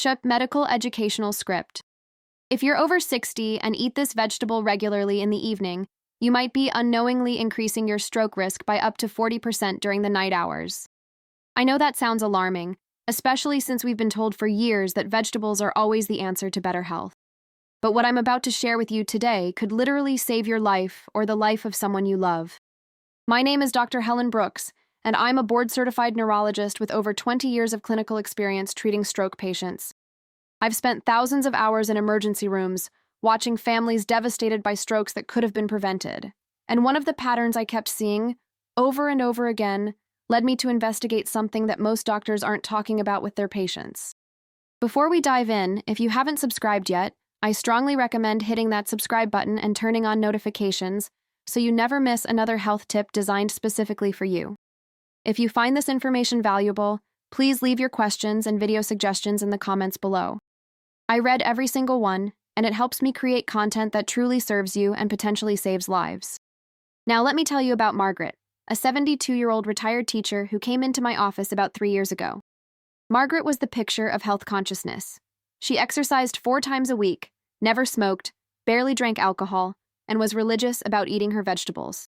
CHIP medical educational script. If you're over 60 and eat this vegetable regularly in the evening, you might be unknowingly increasing your stroke risk by up to 40% during the night hours. I know that sounds alarming, especially since we've been told for years that vegetables are always the answer to better health. But what I'm about to share with you today could literally save your life or the life of someone you love. My name is Dr. Helen Brooks, and I'm a board-certified neurologist with over 20 years of clinical experience treating stroke patients. I've spent thousands of hours in emergency rooms, watching families devastated by strokes that could have been prevented. And one of the patterns I kept seeing, over and over again, led me to investigate something that most doctors aren't talking about with their patients. Before we dive in, if you haven't subscribed yet, I strongly recommend hitting that subscribe button and turning on notifications so you never miss another health tip designed specifically for you. If you find this information valuable, please leave your questions and video suggestions in the comments below. I read every single one, and it helps me create content that truly serves you and potentially saves lives. Now let me tell you about Margaret, a 72-year-old retired teacher who came into my office about 3 years ago. Margaret was the picture of health consciousness. She exercised 4 times a week, never smoked, barely drank alcohol, and was religious about eating her vegetables.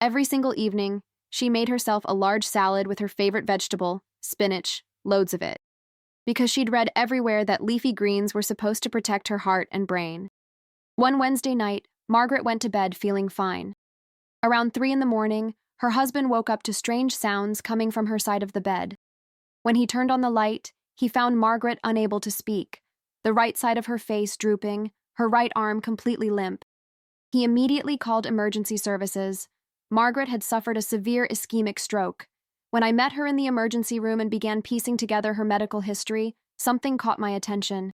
Every single evening, she made herself a large salad with her favorite vegetable, spinach, loads of it, because she'd read everywhere that leafy greens were supposed to protect her heart and brain. One Wednesday night, Margaret went to bed feeling fine. Around 3 in the morning, her husband woke up to strange sounds coming from her side of the bed. When he turned on the light, he found Margaret unable to speak, the right side of her face drooping, her right arm completely limp. He immediately called emergency services. Margaret had suffered a severe ischemic stroke. When I met her in the emergency room and began piecing together her medical history, something caught my attention.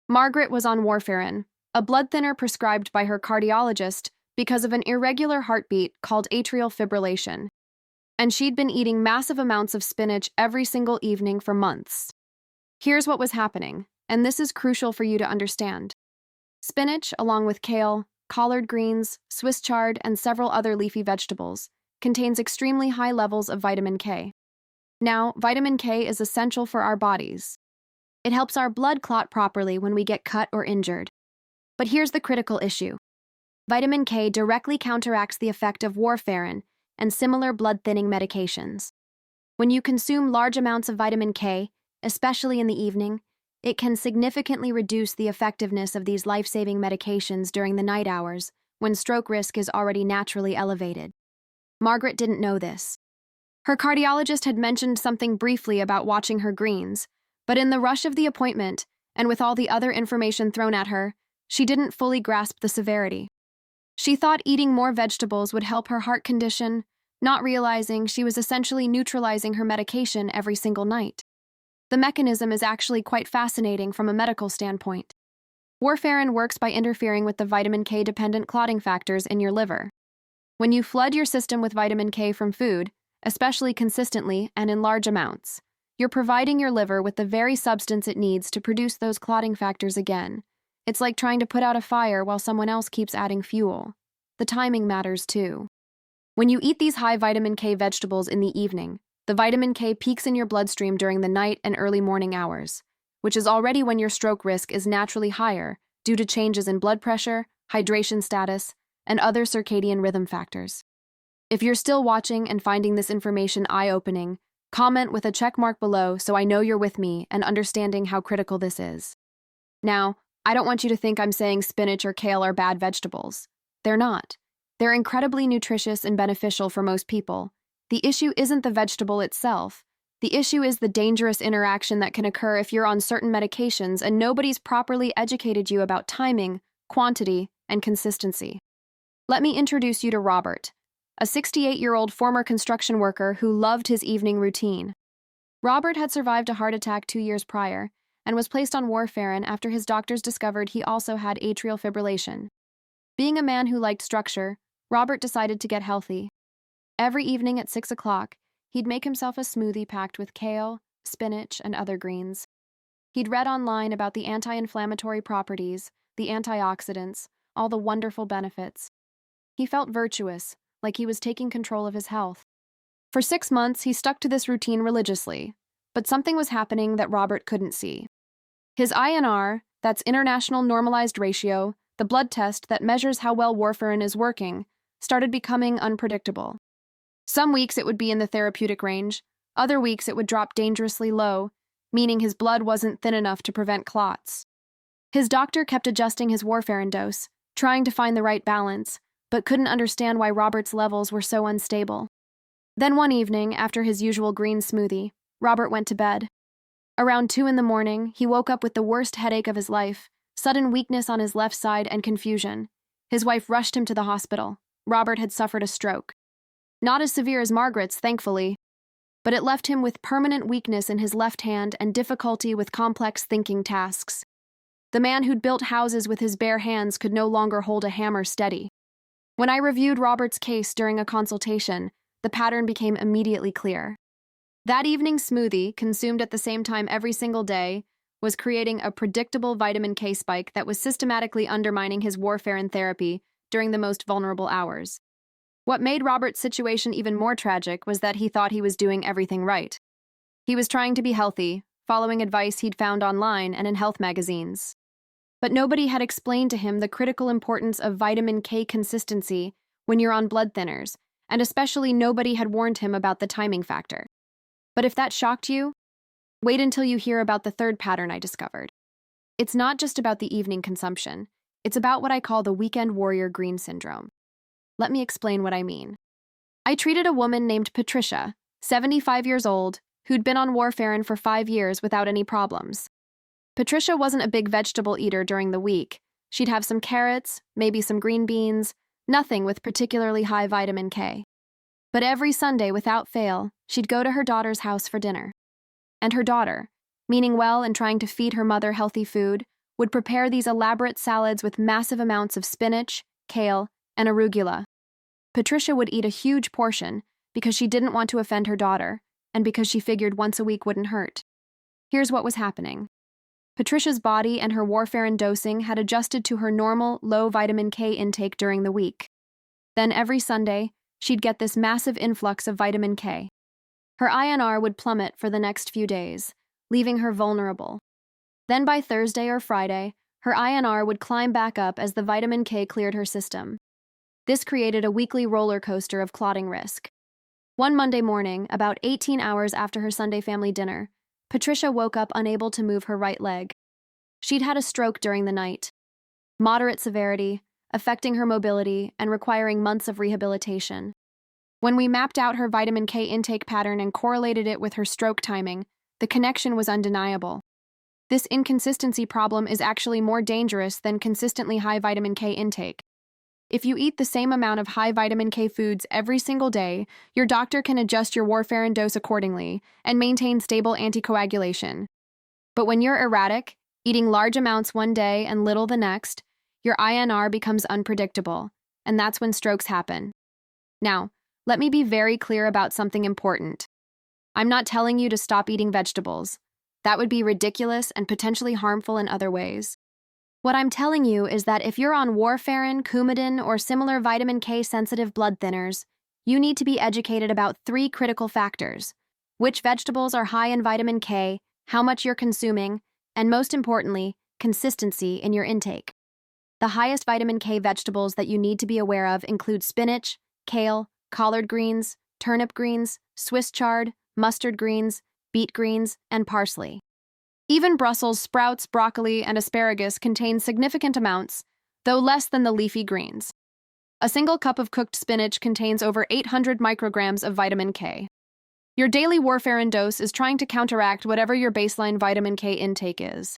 Margaret was on warfarin, a blood thinner prescribed by her cardiologist because of an irregular heartbeat called atrial fibrillation. And she'd been eating massive amounts of spinach every single evening for months. Here's what was happening, and this is crucial for you to understand. Spinach, along with kale, collard greens, Swiss chard, and several other leafy vegetables, contains extremely high levels of vitamin K. Now, vitamin K is essential for our bodies. It helps our blood clot properly when we get cut or injured. But here's the critical issue. Vitamin K directly counteracts the effect of warfarin and similar blood-thinning medications. When you consume large amounts of vitamin K, especially in the evening, it can significantly reduce the effectiveness of these life-saving medications during the night hours, when stroke risk is already naturally elevated. Margaret didn't know this. Her cardiologist had mentioned something briefly about watching her greens, but in the rush of the appointment, and with all the other information thrown at her, she didn't fully grasp the severity. She thought eating more vegetables would help her heart condition, not realizing she was essentially neutralizing her medication every single night. The mechanism is actually quite fascinating from a medical standpoint. Warfarin works by interfering with the vitamin K-dependent clotting factors in your liver. When you flood your system with vitamin K from food, especially consistently and in large amounts, you're providing your liver with the very substance it needs to produce those clotting factors again. It's like trying to put out a fire while someone else keeps adding fuel. The timing matters too. When you eat these high vitamin K vegetables in the evening, the vitamin K peaks in your bloodstream during the night and early morning hours, which is already when your stroke risk is naturally higher due to changes in blood pressure, hydration status, and other circadian rhythm factors. If you're still watching and finding this information eye-opening, comment with a check mark below so I know you're with me and understanding how critical this is. Now, I don't want you to think I'm saying spinach or kale are bad vegetables. They're not. They're incredibly nutritious and beneficial for most people. The issue isn't the vegetable itself. The issue is the dangerous interaction that can occur if you're on certain medications and nobody's properly educated you about timing, quantity, and consistency. Let me introduce you to Robert, a 68-year-old former construction worker who loved his evening routine. Robert had survived a heart attack 2 years prior and was placed on warfarin after his doctors discovered he also had atrial fibrillation. Being a man who liked structure, Robert decided to get healthy. Every evening at 6 o'clock, he'd make himself a smoothie packed with kale, spinach, and other greens. He'd read online about the anti-inflammatory properties, the antioxidants, all the wonderful benefits. He felt virtuous, like he was taking control of his health. For 6 months, he stuck to this routine religiously, but something was happening that Robert couldn't see. His INR, that's International Normalized Ratio, the blood test that measures how well warfarin is working, started becoming unpredictable. Some weeks it would be in the therapeutic range, other weeks it would drop dangerously low, meaning his blood wasn't thin enough to prevent clots. His doctor kept adjusting his warfarin dose, trying to find the right balance, but couldn't understand why Robert's levels were so unstable. Then one evening, after his usual green smoothie, Robert went to bed. Around 2 in the morning, he woke up with the worst headache of his life, sudden weakness on his left side, and confusion. His wife rushed him to the hospital. Robert had suffered a stroke. Not as severe as Margaret's, thankfully, but it left him with permanent weakness in his left hand and difficulty with complex thinking tasks. The man who'd built houses with his bare hands could no longer hold a hammer steady. When I reviewed Robert's case during a consultation, the pattern became immediately clear. That evening's smoothie, consumed at the same time every single day, was creating a predictable vitamin K spike that was systematically undermining his warfarin therapy during the most vulnerable hours. What made Robert's situation even more tragic was that he thought he was doing everything right. He was trying to be healthy, following advice he'd found online and in health magazines. But nobody had explained to him the critical importance of vitamin K consistency when you're on blood thinners, and especially nobody had warned him about the timing factor. But if that shocked you, wait until you hear about the third pattern I discovered. It's not just about the evening consumption, it's about what I call the weekend warrior green syndrome. Let me explain what I mean. I treated a woman named Patricia, 75 years old, who'd been on warfarin for 5 years without any problems. Patricia wasn't a big vegetable eater during the week. She'd have some carrots, maybe some green beans, nothing with particularly high vitamin K. But every Sunday, without fail, she'd go to her daughter's house for dinner. And her daughter, meaning well and trying to feed her mother healthy food, would prepare these elaborate salads with massive amounts of spinach, kale, and arugula. Patricia would eat a huge portion because she didn't want to offend her daughter and because she figured once a week wouldn't hurt. Here's what was happening. Patricia's body and her warfarin dosing had adjusted to her normal, low vitamin K intake during the week. Then every Sunday, she'd get this massive influx of vitamin K. Her INR would plummet for the next few days, leaving her vulnerable. Then by Thursday or Friday, her INR would climb back up as the vitamin K cleared her system. This created a weekly roller coaster of clotting risk. One Monday morning, about 18 hours after her Sunday family dinner, Patricia woke up unable to move her right leg. She'd had a stroke during the night. Moderate severity, affecting her mobility and requiring months of rehabilitation. When we mapped out her vitamin K intake pattern and correlated it with her stroke timing, the connection was undeniable. This inconsistency problem is actually more dangerous than consistently high vitamin K intake. If you eat the same amount of high vitamin K foods every single day, your doctor can adjust your warfarin dose accordingly and maintain stable anticoagulation. But when you're erratic, eating large amounts one day and little the next, your INR becomes unpredictable, and that's when strokes happen. Now, let me be very clear about something important. I'm not telling you to stop eating vegetables. That would be ridiculous and potentially harmful in other ways. What I'm telling you is that if you're on warfarin, Coumadin, or similar vitamin K-sensitive blood thinners, you need to be educated about 3 critical factors: which vegetables are high in vitamin K, how much you're consuming, and most importantly, consistency in your intake. The highest vitamin K vegetables that you need to be aware of include spinach, kale, collard greens, turnip greens, Swiss chard, mustard greens, beet greens, and parsley. Even Brussels sprouts, broccoli, and asparagus contain significant amounts, though less than the leafy greens. A single cup of cooked spinach contains over 800 micrograms of vitamin K. Your daily warfarin dose is trying to counteract whatever your baseline vitamin K intake is.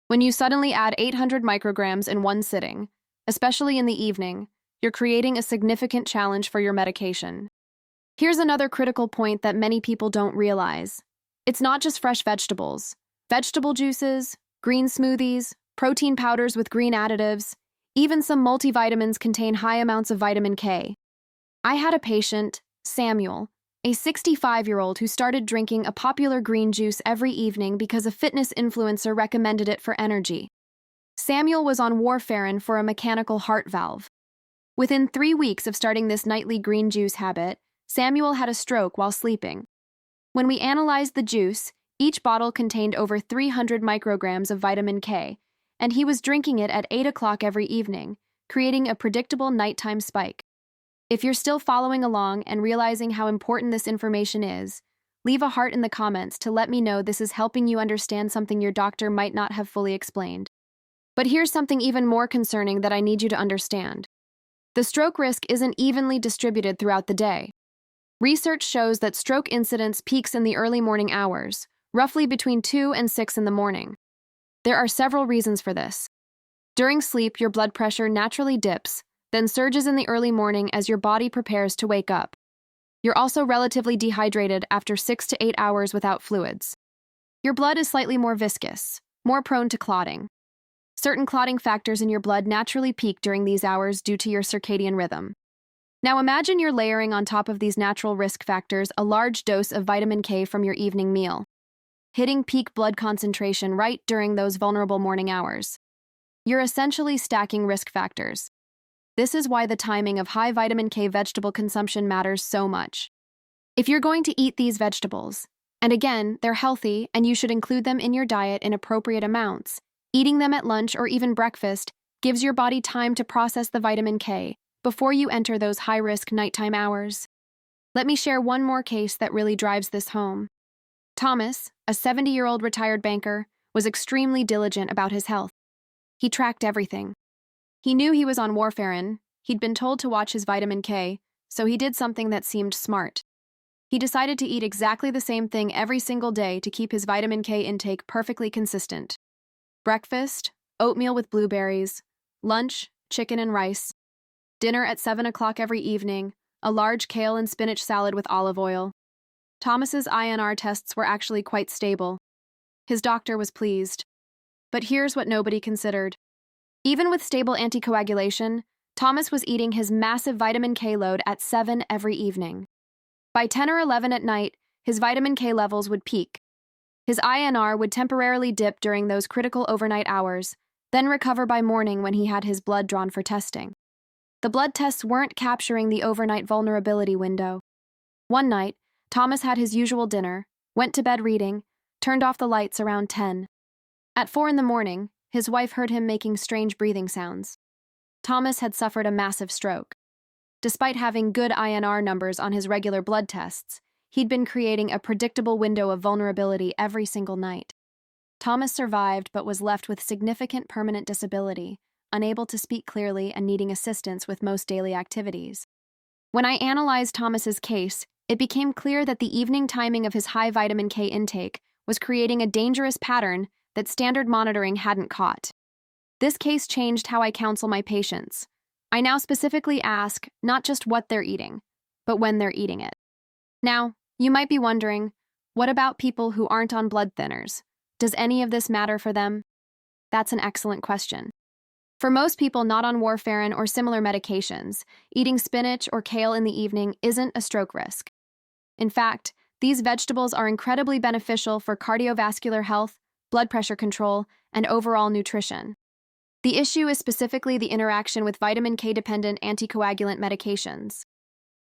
When you suddenly add 800 micrograms in one sitting, especially in the evening, you're creating a significant challenge for your medication. Here's another critical point that many people don't realize. It's not just fresh vegetables. Vegetable juices, green smoothies, protein powders with green additives, even some multivitamins contain high amounts of vitamin K. I had a patient, Samuel, a 65-year-old who started drinking a popular green juice every evening because a fitness influencer recommended it for energy. Samuel was on warfarin for a mechanical heart valve. Within 3 weeks of starting this nightly green juice habit, Samuel had a stroke while sleeping. When we analyzed the juice, Each bottle contained over 300 micrograms of vitamin K, and he was drinking it at 8 o'clock every evening, creating a predictable nighttime spike. If you're still following along and realizing how important this information is, leave a heart in the comments to let me know this is helping you understand something your doctor might not have fully explained. But here's something even more concerning that I need you to understand. The stroke risk isn't evenly distributed throughout the day. Research shows that stroke incidence peaks in the early morning hours, roughly between 2 and 6 in the morning. There are several reasons for this. During sleep, your blood pressure naturally dips, then surges in the early morning as your body prepares to wake up. You're also relatively dehydrated after 6 to 8 hours without fluids. Your blood is slightly more viscous, more prone to clotting. Certain clotting factors in your blood naturally peak during these hours due to your circadian rhythm. Now imagine you're layering on top of these natural risk factors a large dose of vitamin K from your evening meal, hitting peak blood concentration right during those vulnerable morning hours. You're essentially stacking risk factors. This is why the timing of high vitamin K vegetable consumption matters so much. If you're going to eat these vegetables, and again, they're healthy and you should include them in your diet in appropriate amounts, eating them at lunch or even breakfast gives your body time to process the vitamin K before you enter those high-risk nighttime hours. Let me share one more case that really drives this home. Thomas, a 70-year-old retired banker, was extremely diligent about his health. He tracked everything. He knew he was on warfarin, he'd been told to watch his vitamin K, so he did something that seemed smart. He decided to eat exactly the same thing every single day to keep his vitamin K intake perfectly consistent. Breakfast, oatmeal with blueberries. Lunch, chicken and rice. Dinner at 7 o'clock every evening, a large kale and spinach salad with olive oil. Thomas's INR tests were actually quite stable. His doctor was pleased. But here's what nobody considered. Even with stable anticoagulation, Thomas was eating his massive vitamin K load at 7 every evening. By 10 or 11 at night, his vitamin K levels would peak. His INR would temporarily dip during those critical overnight hours, then recover by morning when he had his blood drawn for testing. The blood tests weren't capturing the overnight vulnerability window. One night, Thomas had his usual dinner, went to bed reading, turned off the lights around 10. At 4 in the morning, his wife heard him making strange breathing sounds. Thomas had suffered a massive stroke. Despite having good INR numbers on his regular blood tests, he'd been creating a predictable window of vulnerability every single night. Thomas survived but was left with significant permanent disability, unable to speak clearly and needing assistance with most daily activities. When I analyzed Thomas's case, it became clear that the evening timing of his high vitamin K intake was creating a dangerous pattern that standard monitoring hadn't caught. This case changed how I counsel my patients. I now specifically ask not just what they're eating, but when they're eating it. Now, you might be wondering, what about people who aren't on blood thinners? Does any of this matter for them? That's an excellent question. For most people not on warfarin or similar medications, eating spinach or kale in the evening isn't a stroke risk. In fact, these vegetables are incredibly beneficial for cardiovascular health, blood pressure control, and overall nutrition. The issue is specifically the interaction with vitamin K-dependent anticoagulant medications.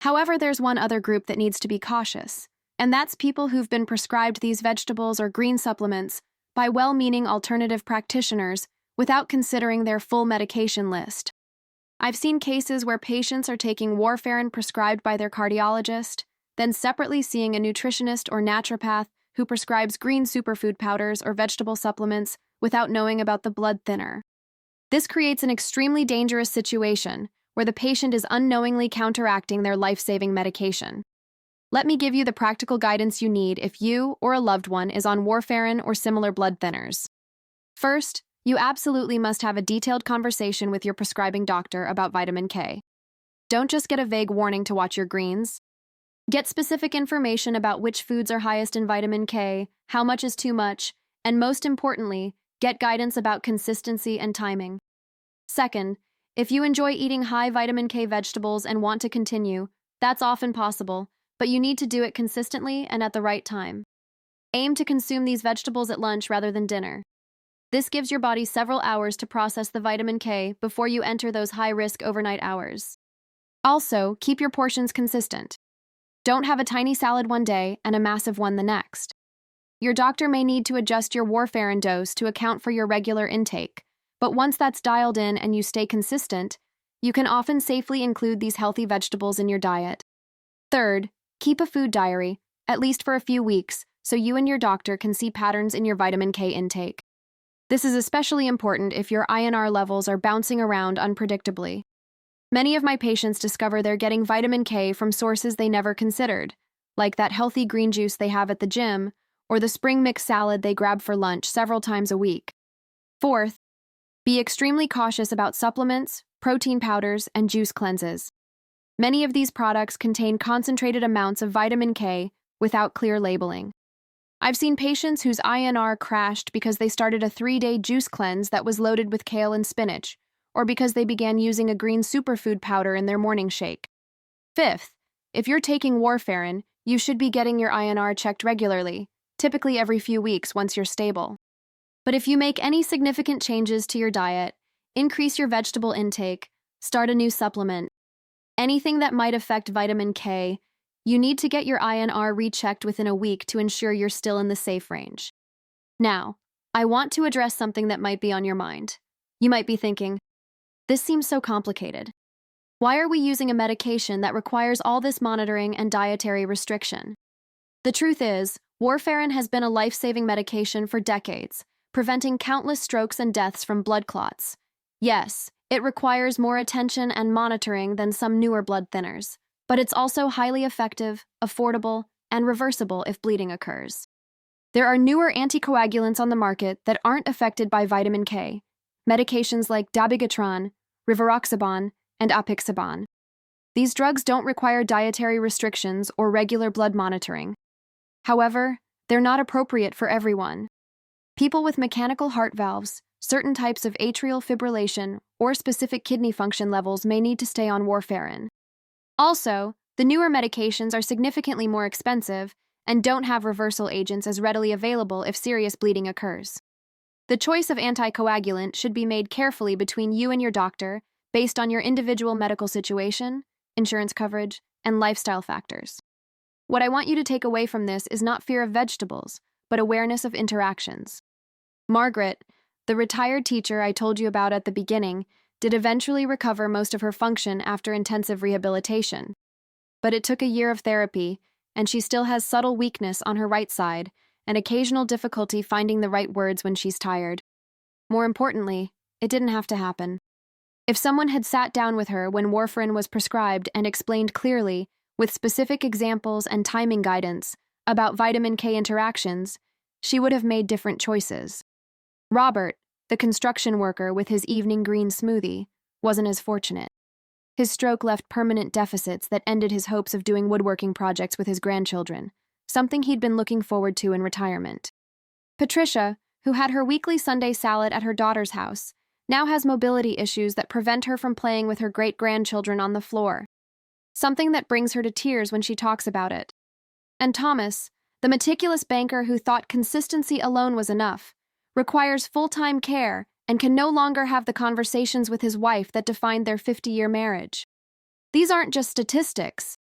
However, there's one other group that needs to be cautious, and that's people who've been prescribed these vegetables or green supplements by well-meaning alternative practitioners without considering their full medication list. I've seen cases where patients are taking warfarin prescribed by their cardiologist, then separately seeing a nutritionist or naturopath who prescribes green superfood powders or vegetable supplements without knowing about the blood thinner. This creates an extremely dangerous situation where the patient is unknowingly counteracting their life-saving medication. Let me give you the practical guidance you need if you or a loved one is on warfarin or similar blood thinners. First, you absolutely must have a detailed conversation with your prescribing doctor about vitamin K. Don't just get a vague warning to watch your greens. Get specific information about which foods are highest in vitamin K, how much is too much, and most importantly, get guidance about consistency and timing. Second, if you enjoy eating high vitamin K vegetables and want to continue, that's often possible, but you need to do it consistently and at the right time. Aim to consume these vegetables at lunch rather than dinner. This gives your body several hours to process the vitamin K before you enter those high-risk overnight hours. Also, keep your portions consistent. Don't have a tiny salad one day and a massive one the next. Your doctor may need to adjust your warfarin dose to account for your regular intake, but once that's dialed in and you stay consistent, you can often safely include these healthy vegetables in your diet. Third, keep a food diary, at least for a few weeks, so you and your doctor can see patterns in your vitamin K intake. This is especially important if your INR levels are bouncing around unpredictably. Many of my patients discover they're getting vitamin K from sources they never considered, like that healthy green juice they have at the gym or the spring mix salad they grab for lunch several times a week. Fourth, be extremely cautious about supplements, protein powders, and juice cleanses. Many of these products contain concentrated amounts of vitamin K without clear labeling. I've seen patients whose INR crashed because they started a 3-day juice cleanse that was loaded with kale and spinach, or because they began using a green superfood powder in their morning shake. Fifth, if you're taking warfarin, you should be getting your INR checked regularly, typically every few weeks once you're stable. But if you make any significant changes to your diet, increase your vegetable intake, start a new supplement, anything that might affect vitamin K, you need to get your INR rechecked within a week to ensure you're still in the safe range. Now, I want to address something that might be on your mind. You might be thinking, this seems so complicated. Why are we using a medication that requires all this monitoring and dietary restriction? The truth is, warfarin has been a life-saving medication for decades, preventing countless strokes and deaths from blood clots. Yes, it requires more attention and monitoring than some newer blood thinners, but it's also highly effective, affordable, and reversible if bleeding occurs. There are newer anticoagulants on the market that aren't affected by vitamin K, medications like dabigatran, rivaroxaban, and apixaban. These drugs don't require dietary restrictions or regular blood monitoring. However, they're not appropriate for everyone. People with mechanical heart valves, certain types of atrial fibrillation, or specific kidney function levels may need to stay on warfarin. Also, the newer medications are significantly more expensive and don't have reversal agents as readily available if serious bleeding occurs. The choice of anticoagulant should be made carefully between you and your doctor based on your individual medical situation, insurance coverage, and lifestyle factors. What I want you to take away from this is not fear of vegetables, but awareness of interactions. Margaret, the retired teacher I told you about at the beginning, did eventually recover most of her function after intensive rehabilitation. But it took a year of therapy, and she still has subtle weakness on her right side and occasional difficulty finding the right words when she's tired. More importantly, it didn't have to happen. If someone had sat down with her when warfarin was prescribed and explained clearly, with specific examples and timing guidance, about vitamin K interactions, she would have made different choices. Robert, the construction worker with his evening green smoothie, wasn't as fortunate. His stroke left permanent deficits that ended his hopes of doing woodworking projects with his grandchildren, something he'd been looking forward to in retirement. Patricia, who had her weekly Sunday salad at her daughter's house, now has mobility issues that prevent her from playing with her great-grandchildren on the floor, something that brings her to tears when she talks about it. And Thomas, the meticulous banker who thought consistency alone was enough, requires full-time care and can no longer have the conversations with his wife that defined their 50-year marriage. These aren't just statistics.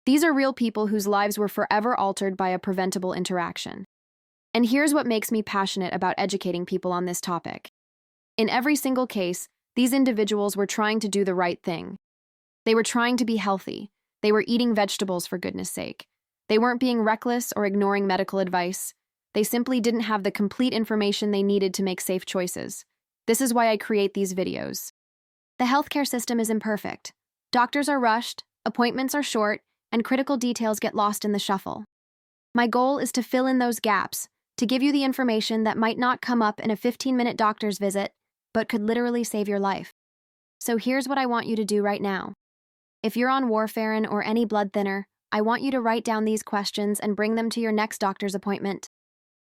These are real people whose lives were forever altered by a preventable interaction. And here's what makes me passionate about educating people on this topic. In every single case, these individuals were trying to do the right thing. They were trying to be healthy. They were eating vegetables, for goodness sake. They weren't being reckless or ignoring medical advice. They simply didn't have the complete information they needed to make safe choices. This is why I create these videos. The healthcare system is imperfect. Doctors are rushed, appointments are short, and critical details get lost in the shuffle. My goal is to fill in those gaps, to give you the information that might not come up in a 15-minute doctor's visit, but could literally save your life. So here's what I want you to do right now. If you're on warfarin or any blood thinner, I want you to write down these questions and bring them to your next doctor's appointment.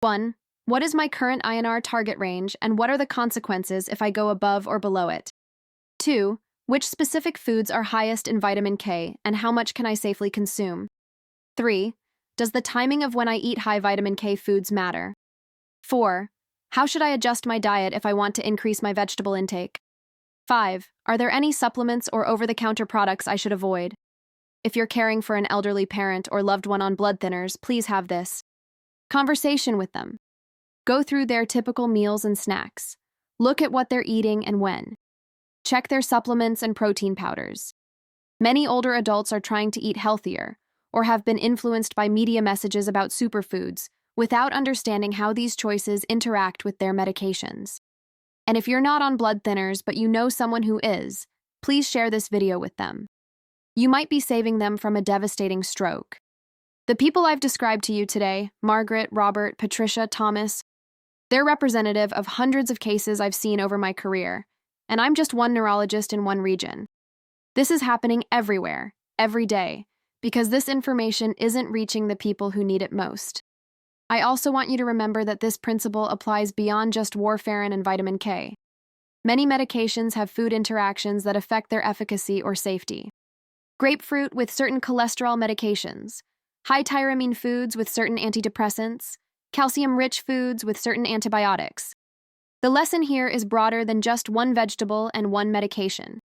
1. What is my current INR target range, and what are the consequences if I go above or below it? 2. Which specific foods are highest in vitamin K, and how much can I safely consume? 3. Does the timing of when I eat high vitamin K foods matter? 4. How should I adjust my diet if I want to increase my vegetable intake? 5. Are there any supplements or over-the-counter products I should avoid? If you're caring for an elderly parent or loved one on blood thinners, please have this. Conversation with them. Go through their typical meals and snacks. Look at what they're eating and when. Check their supplements and protein powders. Many older adults are trying to eat healthier or have been influenced by media messages about superfoods without understanding how these choices interact with their medications. And if you're not on blood thinners but you know someone who is, please share this video with them. You might be saving them from a devastating stroke. The people I've described to you today, Margaret, Robert, Patricia, Thomas, they're representative of hundreds of cases I've seen over my career, and I'm just one neurologist in one region. This is happening everywhere, every day, because this information isn't reaching the people who need it most. I also want you to remember that this principle applies beyond just warfarin and vitamin K. Many medications have food interactions that affect their efficacy or safety. Grapefruit with certain cholesterol medications, high tyramine foods with certain antidepressants, calcium-rich foods with certain antibiotics. The lesson here is broader than just one vegetable and one medication.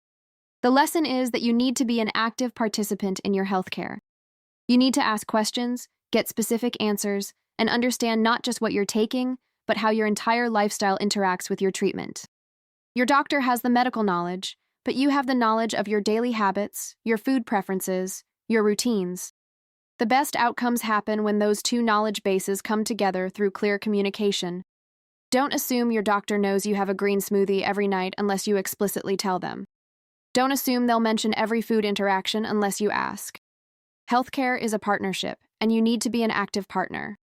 The lesson is that you need to be an active participant in your healthcare. You need to ask questions, get specific answers, and understand not just what you're taking, but how your entire lifestyle interacts with your treatment. Your doctor has the medical knowledge, but you have the knowledge of your daily habits, your food preferences, your routines. The best outcomes happen when those two knowledge bases come together through clear communication. Don't assume your doctor knows you have a green smoothie every night unless you explicitly tell them. Don't assume they'll mention every food interaction unless you ask. Healthcare is a partnership, and you need to be an active partner.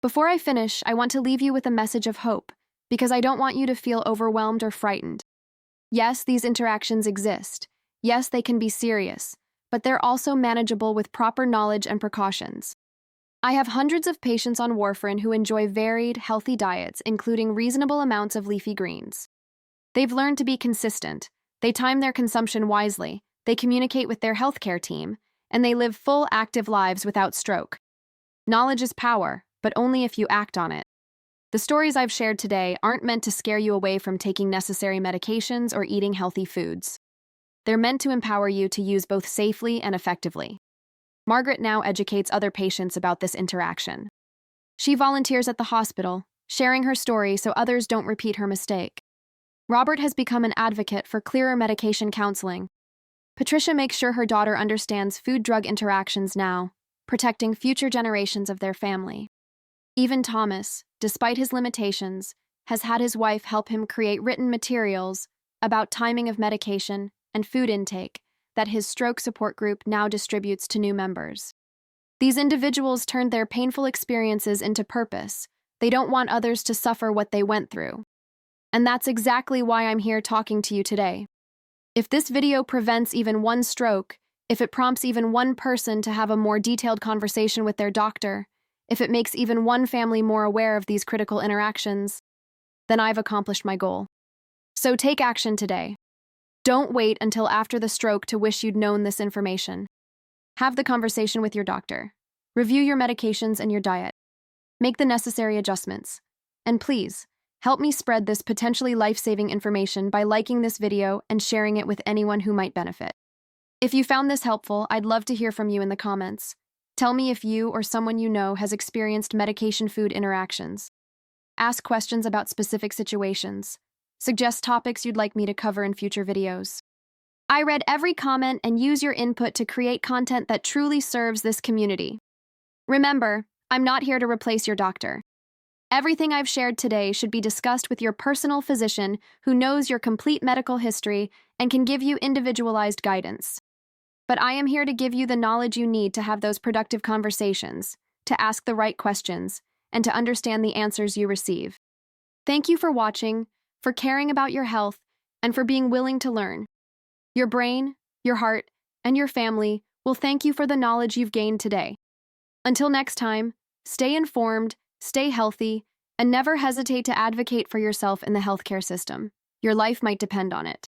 Before I finish, I want to leave you with a message of hope, because I don't want you to feel overwhelmed or frightened. Yes, these interactions exist. Yes, they can be serious, but they're also manageable with proper knowledge and precautions. I have hundreds of patients on warfarin who enjoy varied, healthy diets, including reasonable amounts of leafy greens. They've learned to be consistent, they time their consumption wisely, they communicate with their healthcare team, and they live full, active lives without stroke. Knowledge is power, but only if you act on it. The stories I've shared today aren't meant to scare you away from taking necessary medications or eating healthy foods. They're meant to empower you to use both safely and effectively. Margaret now educates other patients about this interaction. She volunteers at the hospital, sharing her story so others don't repeat her mistake. Robert has become an advocate for clearer medication counseling. Patricia makes sure her daughter understands food-drug interactions now, protecting future generations of their family. Even Thomas, despite his limitations, has had his wife help him create written materials about timing of medication and food intake that his stroke support group now distributes to new members. These individuals turned their painful experiences into purpose. They don't want others to suffer what they went through. And that's exactly why I'm here talking to you today. If this video prevents even one stroke, if it prompts even one person to have a more detailed conversation with their doctor, if it makes even one family more aware of these critical interactions, then I've accomplished my goal. So take action today. Don't wait until after the stroke to wish you'd known this information. Have the conversation with your doctor. Review your medications and your diet. Make the necessary adjustments. And please, help me spread this potentially life-saving information by liking this video and sharing it with anyone who might benefit. If you found this helpful, I'd love to hear from you in the comments. Tell me if you or someone you know has experienced medication-food interactions. Ask questions about specific situations. Suggest topics you'd like me to cover in future videos. I read every comment and use your input to create content that truly serves this community. Remember, I'm not here to replace your doctor. Everything I've shared today should be discussed with your personal physician who knows your complete medical history and can give you individualized guidance. But I am here to give you the knowledge you need to have those productive conversations, to ask the right questions, and to understand the answers you receive. Thank you for watching, for caring about your health, and for being willing to learn. Your brain, your heart, and your family will thank you for the knowledge you've gained today. Until next time, stay informed, stay healthy, and never hesitate to advocate for yourself in the healthcare system. Your life might depend on it.